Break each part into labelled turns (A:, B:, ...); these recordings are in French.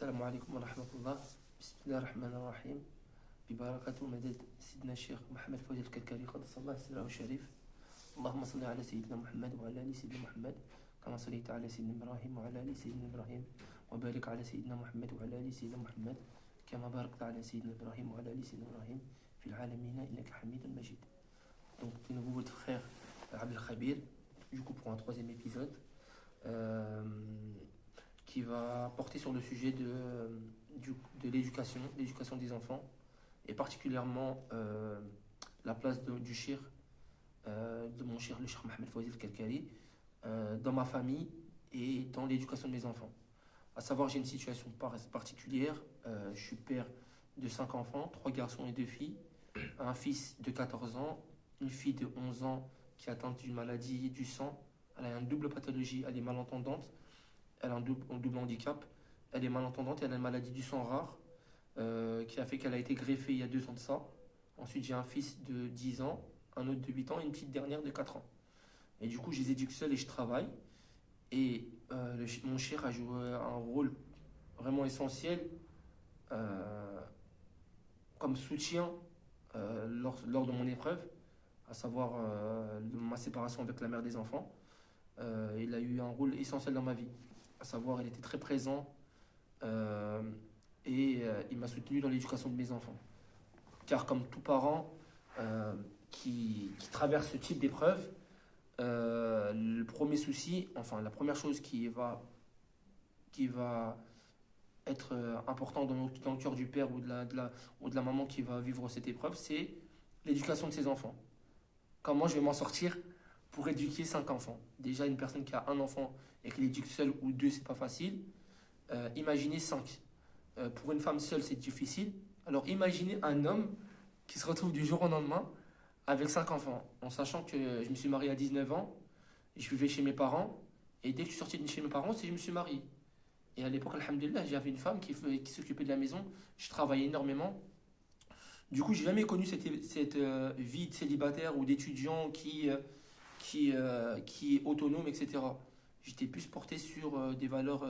A: السلام عليكم ورحمة الله. بسم الله الرحمن الرحيم. ببركة ومدد سيدنا الشيخ محمد فوزي الكركري قدس الله سره الشريف. اللهم صل على سيدنا محمد وعلى آل سيدنا محمد كما صليت على سيدنا إبراهيم وعلى آل سيدنا إبراهيم، وبارك على سيدنا محمد وعلى آل سيدنا محمد كما باركت على سيدنا إبراهيم وعلى آل سيدنا إبراهيم في العالمين إنك حميد مجيد. Donc de nouveau votre frère Abdel Khabir, du coup pour un troisième épisode qui va porter sur le sujet de l'éducation des enfants, et particulièrement la place du shir, de mon shir, le shir Mohamed Fawzi al-Kalkari, dans ma famille et dans l'éducation de mes enfants. À savoir, j'ai une situation particulière. Je suis père de 5 enfants, 3 garçons et 2 filles, un fils de 14 ans, une fille de 11 ans qui est atteinte d'une maladie du sang. Elle a une double pathologie, elle est malentendante, elle a un double handicap, elle est malentendante et elle a une maladie du sang rare qui a fait qu'elle a été greffée il y a 2 ans de ça. Ensuite, j'ai un fils de 10 ans, un autre de 8 ans et une petite dernière de 4 ans. Et du coup, je les éduque seul et je travaille. Et mon shir a joué un rôle vraiment essentiel comme soutien lors de mon épreuve, à savoir ma séparation avec la mère des enfants. Il a eu un rôle essentiel dans ma vie, à savoir il était très présent et il m'a soutenu dans l'éducation de mes enfants. Car comme tout parent qui traverse ce type d'épreuve, le premier souci, enfin la première chose qui va être important dans le cœur du père ou de la maman qui va vivre cette épreuve, c'est l'éducation de ses enfants. Comment je vais m'en sortir pour éduquer 5 enfants? Déjà, une personne qui a un enfant et qui l'éduque seul ou 2, c'est pas facile. Imaginez 5. Pour une femme seule, c'est difficile. Alors imaginez un homme qui se retrouve du jour au lendemain avec 5 enfants, en sachant que je me suis marié à 19 ans, je vivais chez mes parents, et dès que je suis sorti de chez mes parents, c'est que je me suis marié. Et à l'époque, alhamdoulilah, j'avais une femme qui s'occupait de la maison, je travaillais énormément. Du coup, j'ai jamais connu cette vie de célibataire ou d'étudiant qui est autonome, etc. J'étais plus porté sur des valeurs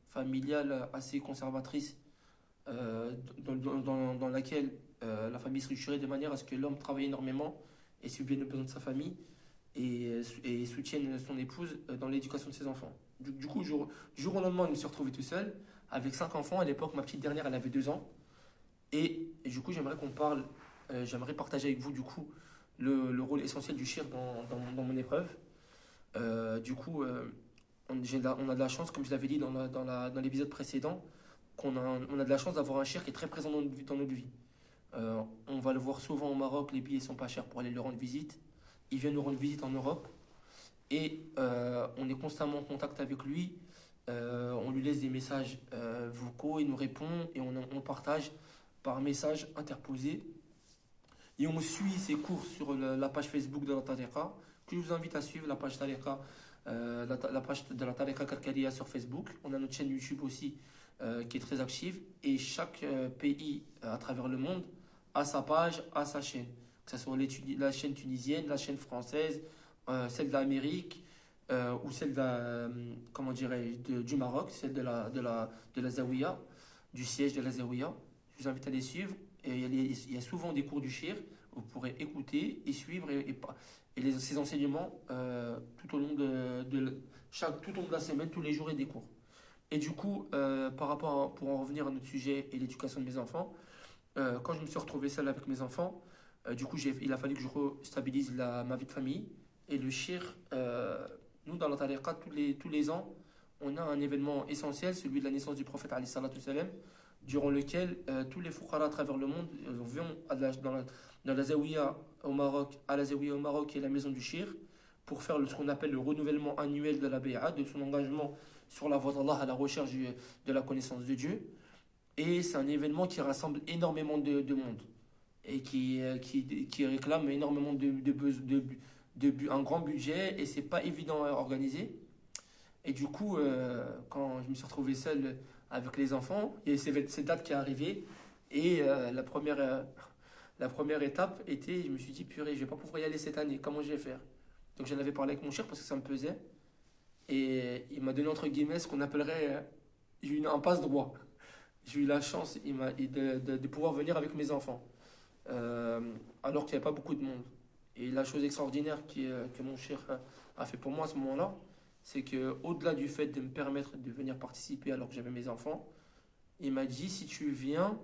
A: familiales assez conservatrices, dans laquelle la famille est structurée de manière à ce que l'homme travaille énormément et subvienne aux besoins de sa famille et soutienne son épouse dans l'éducation de ses enfants. Du coup, du jour au lendemain, je me suis retrouvé tout seul avec 5 enfants. À l'époque, ma petite dernière, elle avait 2 ans. Et du coup, j'aimerais j'aimerais partager avec vous du coup le rôle essentiel du shir dans mon épreuve. Du coup, on a de la chance, comme je l'avais dit dans l'épisode précédent, on a de la chance d'avoir un shir qui est très présent dans notre vie. On va le voir souvent au Maroc, les billets sont pas chers pour aller lui rendre visite. Il vient nous rendre visite en Europe et on est constamment en contact avec lui. On lui laisse des messages vocaux, il nous répond et on partage par message interposé. Et on suit ses cours sur la page Facebook de la Tariqa, que je vous invite à suivre, la page Tariqa, la page de la Tariqa Karkaria sur Facebook. On a notre chaîne YouTube aussi qui est très active. Et chaque pays à travers le monde a sa page, a sa chaîne. Que ce soit la chaîne tunisienne, la chaîne française, celle d'Amérique ou celle du Maroc, celle de la Zawiya, du siège de la Zawiya. Je vous invite à les suivre. Et il y a souvent des cours du shir, vous pourrez écouter et suivre ces enseignements tout au long tout au long de la semaine, tous les jours et des cours. Et du coup, pour en revenir à notre sujet et l'éducation de mes enfants, quand je me suis retrouvé seul avec mes enfants, du coup il a fallu que je restabilise ma vie de famille. Et le shir, nous dans la tariqa, tous les ans, on a un événement essentiel, celui de la naissance du prophète alayhi salatu salam, durant lequel tous les fuqara à travers le monde vont dans la Zawiya au Maroc, à la Zawiya au Maroc qui est la maison du shir, pour faire ce qu'on appelle le renouvellement annuel de la bay'a, de son engagement sur la voie d'Allah à la recherche de la connaissance de Dieu. Et c'est un événement qui rassemble énormément de monde et qui réclame énormément un grand budget, et c'est pas évident à organiser. Et du coup, quand je me suis retrouvé seul avec les enfants, il y a cette date qui est arrivée. Et la première étape était, je me suis dit, purée, je vais pas pouvoir y aller cette année, comment je vais faire? Donc j'en avais parlé avec mon cher parce que ça me pesait. Et il m'a donné entre guillemets ce qu'on appellerait un passe-droit. j'ai eu la chance de pouvoir venir avec mes enfants, euh, alors qu'il n'y avait pas beaucoup de monde. Et la chose extraordinaire que mon cher a fait pour moi à ce moment-là, c'est que au-delà du fait de me permettre de venir participer alors que j'avais mes enfants, il m'a dit si tu viens,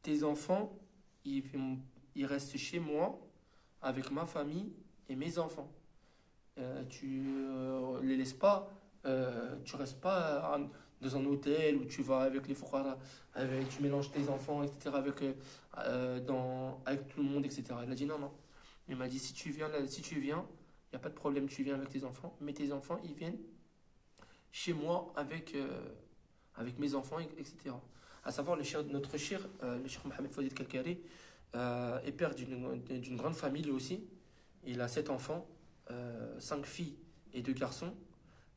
A: tes enfants, ils restent chez moi avec ma famille et mes enfants. Tu les laisses pas, tu restes pas dans un hôtel où tu vas avec les fuqara, tu mélanges tes enfants, etc. Avec tout le monde, etc. Il a dit non, non. Il m'a dit si tu viens, il n'y a pas de problème, tu viens avec tes enfants, mais tes enfants, ils viennent chez moi avec mes enfants, etc. À savoir, notre cher, le cher Mohamed Fawzid Kalkari, est père d'une grande famille lui aussi. Il a 7 enfants, 5 filles et 2 garçons.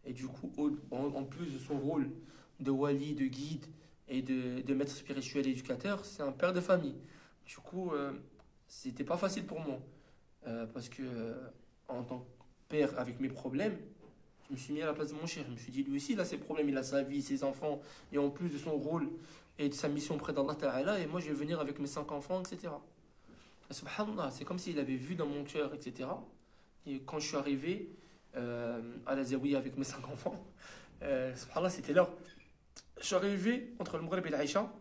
A: Et du coup, en plus de son rôle de wali, de guide et de maître spirituel éducateur, c'est un père de famille. Du coup, c'était pas facile pour moi. Parce que, en tant que père avec mes problèmes, je me suis mis à la place de mon cher. Je me suis dit, lui aussi, il a ses problèmes, il a sa vie, ses enfants, et en plus de son rôle et de sa mission auprès d'Allah Ta'ala, et moi, je vais venir avec mes 5 enfants, etc. Et subhanallah, c'est comme s'il avait vu dans mon cœur, etc. Et quand je suis arrivé à la Zawiya avec mes 5 enfants, subhanallah, c'était l'heure. Je suis arrivé entre le Maghreb et l'Aïcha,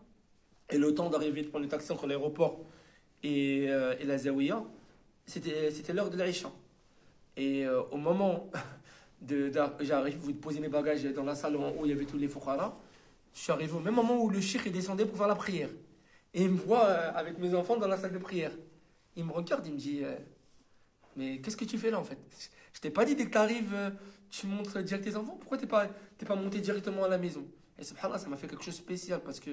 A: et le temps d'arriver de prendre le taxi entre l'aéroport et la Zawiya, c'était l'heure de l'Aïcha. Et au moment j'arrive, vous posez mes bagages dans la salle en haut, il y avait tous les fuqara. Je suis arrivé au même moment où le cheikh est descendu pour faire la prière. Et il me voit avec mes enfants dans la salle de prière. Il me regarde, il me dit mais qu'est-ce que tu fais là en fait? Je t'ai pas dit dès que tu arrives, tu montres direct tes enfants? Pourquoi t'es pas monté directement à la maison? Et subhanallah, ça m'a fait quelque chose de spécial parce que,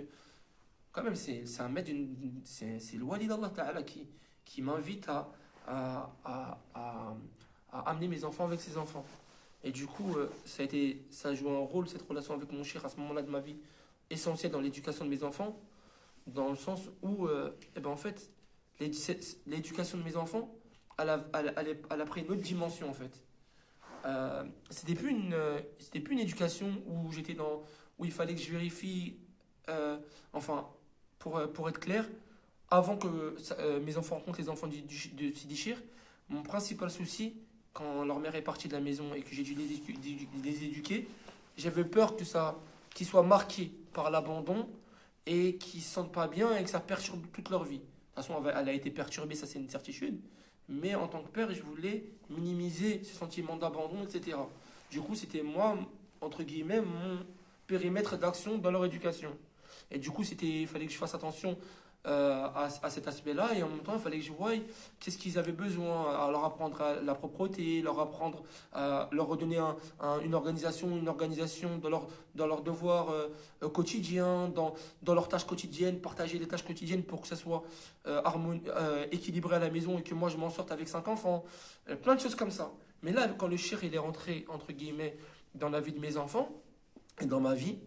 A: quand même, c'est un maître c'est le wali d'Allah Ta'ala qui m'invite à, à amener mes enfants avec ses enfants. Et du coup, ça a joué un rôle, cette relation avec mon cher à ce moment-là de ma vie, essentielle dans l'éducation de mes enfants, dans le sens où, en fait, l'éducation de mes enfants, elle a pris une autre dimension, en fait. C'était plus une éducation où où il fallait que je vérifie, enfin, pour être clair, avant que mes enfants rencontrent les enfants de Sidi Chir, mon principal souci, quand leur mère est partie de la maison et que j'ai dû les éduquer, j'avais peur qu'ils soient marqués par l'abandon et qu'ils ne se sentent pas bien et que ça perturbe toute leur vie. De toute façon, elle a été perturbée, ça c'est une certitude. Mais en tant que père, je voulais minimiser ce sentiment d'abandon, etc. Du coup, c'était moi, entre guillemets, mon périmètre d'action dans leur éducation. Et du coup, il fallait que je fasse attention à cet aspect-là. Et en même temps, il fallait que je voie qu'est-ce qu'ils avaient besoin, à leur apprendre la propreté, leur apprendre, leur redonner une organisation dans leurs devoirs quotidiens, dans leurs tâches quotidiennes, partager les tâches quotidiennes pour que ça soit équilibré à la maison et que moi je m'en sorte avec 5 enfants. Plein de choses comme ça. Mais là, quand le shir il est rentré, entre guillemets, dans la vie de mes enfants et dans ma vie,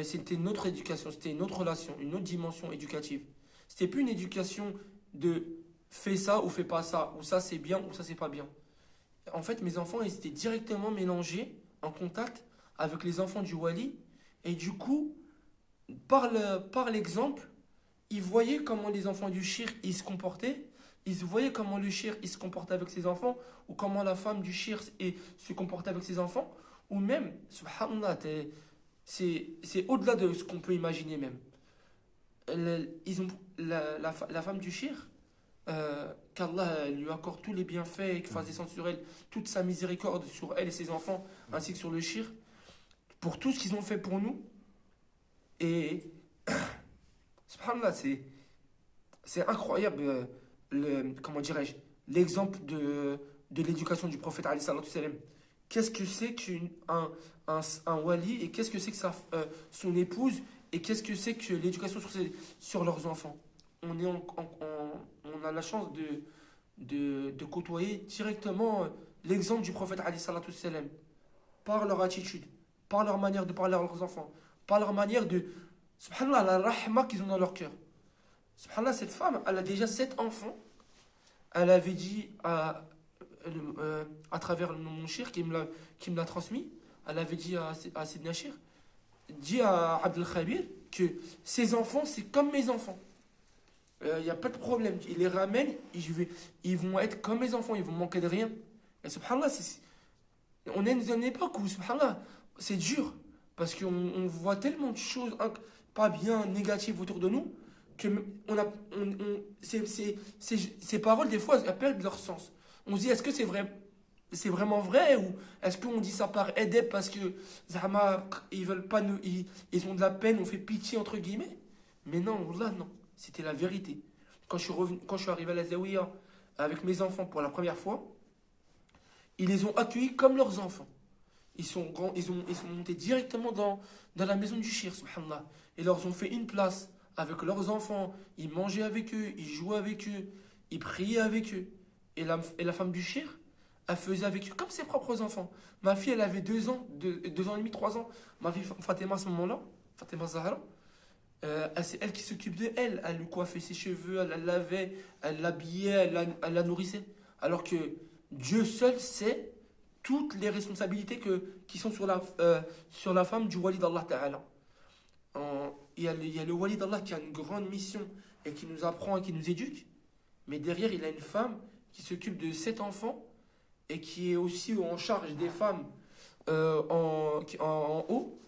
A: c'était une autre éducation, c'était une autre relation, une autre dimension éducative. C'était plus une éducation de fais ça ou fais pas ça, ou ça c'est bien ou ça c'est pas bien. En fait, mes enfants, ils étaient directement mélangés, en contact avec les enfants du Wali, et du coup, par l'exemple, ils voyaient comment les enfants du Shir ils se comportaient, ils voyaient comment le Shir il se comportait avec ses enfants, ou comment la femme du Shir se comportait avec ses enfants, ou même, subhanallah, c'est au-delà de ce qu'on peut imaginer même. Ils ont, la femme du Shir, qu'Allah lui accorde tous les bienfaits et qu'il fasse descendre sur elle toute sa miséricorde sur elle et ses enfants, ainsi que sur le Shir, pour tout ce qu'ils ont fait pour nous. Et, subhanallah, c'est incroyable, comment dirais-je, l'exemple de l'éducation du prophète, alayhi salatu salam. Qu'est-ce que c'est un wali et qu'est-ce que c'est que son épouse et qu'est-ce que c'est que l'éducation sur leurs enfants. On a la chance de côtoyer directement l'exemple du prophète alayhi salatu salam, par leur attitude, par leur manière de parler à leurs enfants, par leur manière de, subhanallah, la rahma qu'ils ont dans leur cœur. Subhanallah, cette femme, elle a déjà 7 enfants. Elle avait dit à travers mon shir qui me l'a transmis, elle avait dit à Sidna Shir, dis à Abdel Khabir que ces enfants, c'est comme mes enfants. Il n'y a pas de problème. Il les ramène, ils vont être comme mes enfants, ils vont manquer de rien. Et subhanallah, on est dans une époque où, subhanallah, c'est dur. Parce qu'on voit tellement de choses pas bien, négatives autour de nous, que ces paroles, des fois, elles perdent leur sens. On se dit, est-ce que c'est vraiment vrai ou est-ce qu'on dit ça par edeb parce que Zahma, ils veulent pas ils ont de la peine, on fait pitié entre guillemets? Mais non, là non, c'était la vérité. Quand je suis arrivé à la Zawiya avec mes enfants pour la première fois, ils les ont accueillis comme leurs enfants. Ils sont montés directement dans la maison du shir, subhanallah. Ils leur ont fait une place avec leurs enfants. Ils mangeaient avec eux, ils jouaient avec eux, ils priaient avec eux. Et la femme du shir, elle faisait avec eux comme ses propres enfants. Ma fille, elle avait 2 ans, 2 ans et demi, 3 ans. Ma fille Fatima à ce moment-là, Fatima Zahra, c'est elle qui s'occupe de elle. Elle lui coiffait ses cheveux, elle la lavait, elle l'habillait, elle la nourrissait. Alors que Dieu seul sait toutes les responsabilités qui sont sur la femme du wali d'Allah Ta'ala. Il y a le wali d'Allah qui a une grande mission et qui nous apprend et qui nous éduque. Mais derrière, il a une femme qui s'occupe de 7 enfants et qui est aussi en charge des femmes en haut.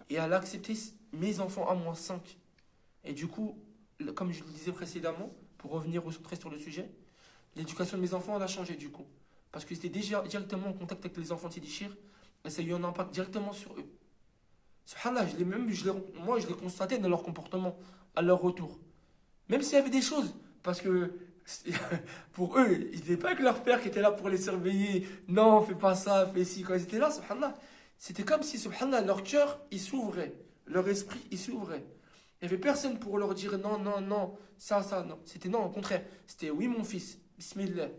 A: Et elle a accepté mes enfants à moi, 5. Et du coup, comme je le disais précédemment, pour revenir au centré sur le sujet, l'éducation de mes enfants, elle a changé du coup. Parce que j'étais déjà directement en contact avec les enfants de Sidi Chir, et ça a eu un impact directement sur eux. Subhanallah, moi je l'ai constaté dans leur comportement, à leur retour. Même s'il y avait des choses, parce que pour eux, ils n'étaient pas avec leur père qui était là pour les surveiller. Non, fais pas ça, fais ci. Quand ils étaient là, subhanallah, c'était comme si, subhanallah, leur cœur, il s'ouvrait. Leur esprit, il s'ouvrait. Il n'y avait personne pour leur dire non, non, non, ça, non. C'était non, au contraire. C'était oui, mon fils, bismillah.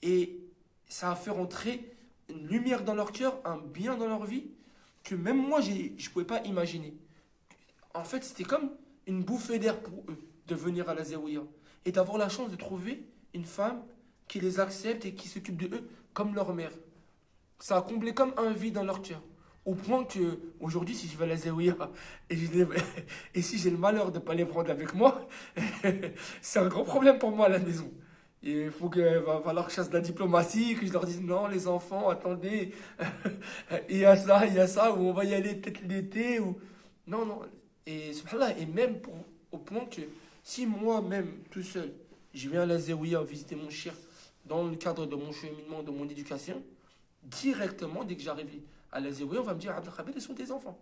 A: Et ça a fait rentrer une lumière dans leur cœur, un bien dans leur vie, que même moi, je ne pouvais pas imaginer. En fait, c'était comme une bouffée d'air pour eux de venir à la Zawiya et d'avoir la chance de trouver une femme qui les accepte et qui s'occupe de eux comme leur mère. Ça a comblé comme un vide dans leur cœur. Au point que, aujourd'hui, si je vais à la Zawiya et si j'ai le malheur de ne pas les prendre avec moi, c'est un gros problème pour moi à la maison. Et il va falloir que je fasse de la diplomatie, que je leur dise non, les enfants, attendez, il y a ça, ou on va y aller peut-être l'été, ou. Non, non. Et subhanallah, et même au point que si moi-même, tout seul, je viens à la Zawiya visiter mon shir dans le cadre de mon cheminement, de mon éducation, directement, dès que j'arrive à la Zawiya, on va me dire Abdel Khabir, ils sont tes enfants.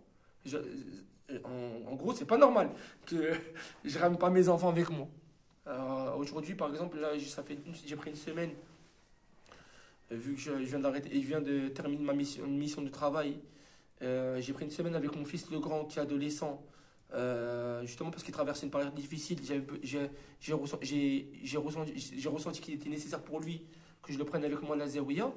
A: En gros, c'est pas normal que je ramène pas mes enfants avec moi. Aujourd'hui, par exemple, là, j'ai pris une semaine, vu que je viens de terminer une mission de travail. J'ai pris une semaine avec mon fils le grand qui est adolescent, justement parce qu'il traversait une période difficile. J'ai ressenti qu'il était nécessaire pour lui que je le prenne avec moi à la Zawiya.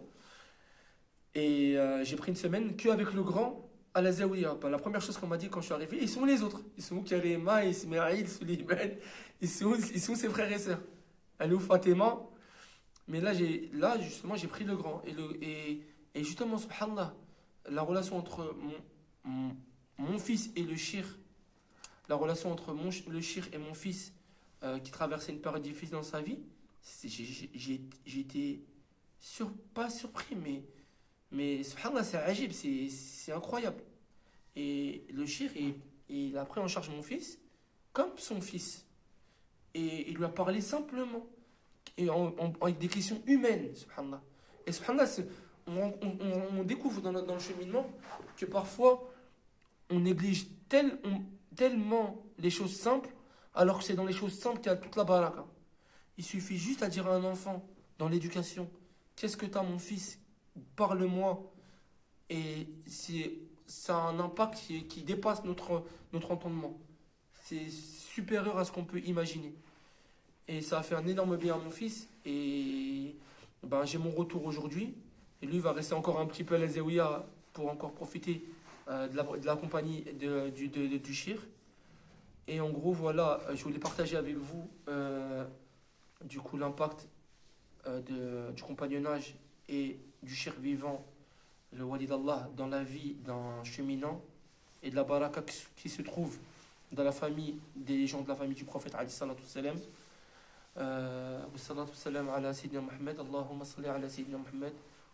A: Et j'ai pris une semaine qu'avec le grand à la Zawiya. Ben, la première chose qu'on m'a dit quand je suis arrivé, ils sont les autres. Ils sont où Karima, Ismaïl, Suleiman, ils sont ses frères et sœurs. Elle est où Fatima? Mais là, justement, j'ai pris le grand. Et justement, subhanallah, la relation entre mon fils et le shir, la relation entre le shir et mon fils qui traversait une période difficile dans sa vie, j'ai été pas surpris, mais subhanallah, c'est agib, c'est incroyable. Et le shir, il a pris en charge mon fils comme son fils. Et il lui a parlé simplement, et avec des questions humaines, subhanallah. Et subhanallah, on découvre dans le cheminement que parfois, on néglige tellement les choses simples, alors que c'est dans les choses simples qu'il y a toute la baraka. Il suffit juste à dire à un enfant, dans l'éducation, qu'est-ce que tu as mon fils? Parle-moi. Et ça a un impact qui dépasse notre entendement. C'est supérieur à ce qu'on peut imaginer. Et ça a fait un énorme bien à mon fils. Et ben, j'ai mon retour aujourd'hui. Et lui va rester encore un petit peu à la Zawiya pour encore profiter de la compagnie du shir. Et en gros, voilà, je voulais partager avec vous du coup l'impact du compagnonnage et du shir vivant, le wali d'Allah, dans la vie d'un cheminant et de la baraka qui se trouve dans la famille des gens de la famille du prophète alayhi salatu wassalam. والصلاة والسلام على سيدنا محمد اللهم صل على سيدنا محمد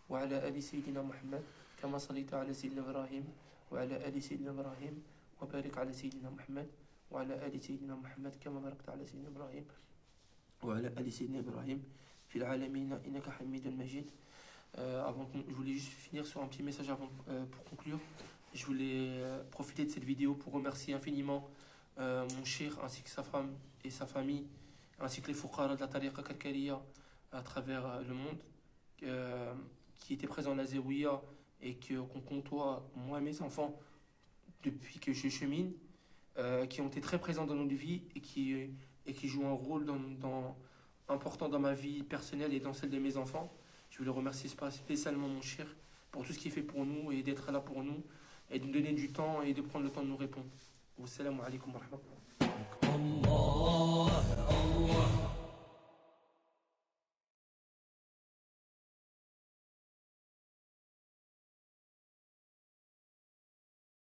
A: وعلى آل سيدنا محمد كما صليت على سيدنا إبراهيم وعلى آل سيدنا إبراهيم وبارك على سيدنا محمد وعلى آل سيدنا محمد كما باركت على سيدنا إبراهيم وعلى آل سيدنا إبراهيم في العالمين إنك حميد مجيد. Je voulais juste finir sur un petit message pour conclure. Je voulais profiter de cette vidéo pour remercier infiniment mon cher ainsi que sa femme et sa famille, ainsi que les fuqara de la tariqa Karkariya à travers le monde, qui étaient présents à la Zawiya et qu'on côtoie, moi et mes enfants, depuis que je chemine, qui ont été très présents dans notre vie et qui jouent un rôle important dans ma vie personnelle et dans celle de mes enfants. Je veux le remercier spécialement mon cher pour tout ce qu'il fait pour nous et d'être là pour nous et de nous donner du temps et de prendre le temps de nous répondre. Wassalamu alaikum wa rahmatullah.